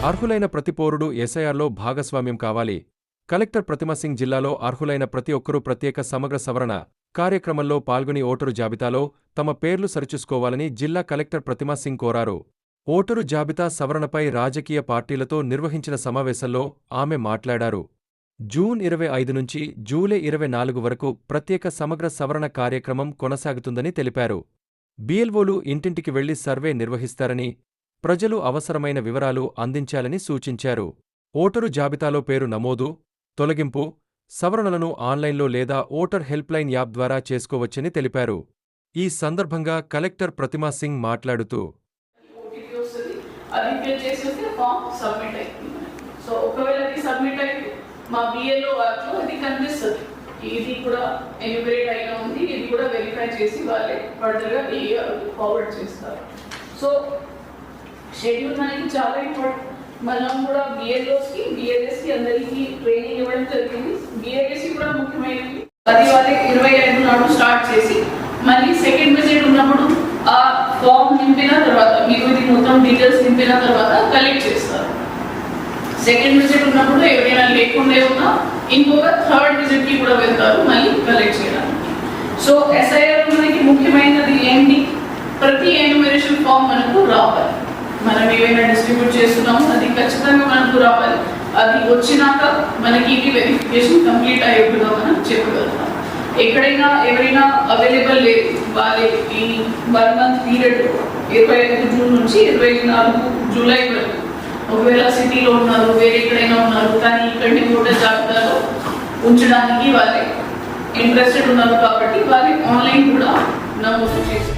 అర్హులైన ప్రతి పౌరుడు ఎస్ఐఆర్లో భాగస్వామ్యం కావాలి. కలెక్టర్ ప్రతిమ సింగ్ జిల్లాలో అర్హులైన ప్రతి ఒక్కరూ ప్రత్యేక సమగ్ర సవరణ కార్యక్రమంలో పాల్గొని ఓటరు జాబితాలో తమ పేర్లు సరిచూసుకోవాలని జిల్లా కలెక్టర్ ప్రతిమ సింగ్ కోరారు. ఓటరు జాబితా సవరణపై రాజకీయ పార్టీలతో నిర్వహించిన సమావేశంలో ఆమె మాట్లాడారు. జూన్ 25 నుంచి జూలై 24 వరకు ప్రత్యేక సమగ్ర సవరణ కార్యక్రమం కొనసాగుతుందని తెలిపారు. బిఎల్ఓలు ఇంటింటికి వెళ్లి సర్వే నిర్వహిస్తారని, ప్రజలు అవసరమైన వివరాలు అందించాలని సూచించారు. ఓటరు జాబితాలో పేరు నమోదు, తొలగింపు, సవరణలను ఆన్లైన్లో లేదా ఓటర్ హెల్ప్లైన్ యాప్ ద్వారా చేసుకోవచ్చని తెలిపారు. ఈ సందర్భంగా కలెక్టర్ ప్రతిమా సింగ్ మాట్లాడుతూ మా బిఎల్ఓ వర్క్లో అది కనిపిస్తుంది. ఇది కూడా ఎన్యూమరేట్ అయినా ఉంది, ఇది కూడా వెరిఫై చేసి వాళ్ళే ఫర్దర్గా ఫార్వర్డ్ చేస్తారు. సో షెడ్యూల్ మనకి చాలా ఇంపార్టెంట్. మనం కూడా బిఎల్ఓస్కి బిఎల్ఎస్కి అందరికీ ట్రైనింగ్ ఇవ్వడం జరిగింది. బిఎల్ఎస్కి కూడా ముఖ్యమైనవి. అది వాళ్ళే 25 నాడు స్టార్ట్ చేసి మళ్ళీ సెకండ్ విజిట్ ఉన్నప్పుడు ఆ ఫామ్ నింపిన తర్వాత మీరు ఇది మొత్తం డీటెయిల్స్ నింపిన తర్వాత కలెక్ట్ చేస్తారు. సెకండ్ విజిట్ ఉన్నప్పుడు ఎవరైనా లేకుండా ఉన్నా ఇంకొక థర్డ్ విజిట్ కి కూడా వెళ్తారు మళ్ళీ కలెక్ట్ చేయడానికి. సో ఎస్ఐఆర్ మనకి ముఖ్యమైనది ఏంటి, ప్రతి ఎన్యూమరేషన్ ఫామ్ మనకు రావాలి. మనం ఏవైనా డిస్ట్రిబ్యూట్ చేస్తున్నాము అది ఖచ్చితంగా మనకు రావాలి. అది వచ్చినాక మనకి ఇది వెరిఫికేషన్ కంప్లీట్ అయ్యేట్టుగా మనం చెప్పగలుగుతాం. ఎక్కడైనా ఎవరైనా అవైలబుల్ లేదు వాళ్ళే ఈ 1 మంత్ పీరియడ్ 25 జూన్ నుంచి 24 జూలై వరకు ఒకవేళ సిటీలో ఉన్నారు, వేరే ఎక్కడైనా ఉన్నారు, కానీ ఇక్కడి ఓటర్ జాబితాలో ఉంచడానికి వాళ్ళే ఇంట్రెస్టెడ్ ఉన్నారు కాబట్టి వాళ్ళే ఆన్లైన్ కూడా నమోదు చేస్తారు.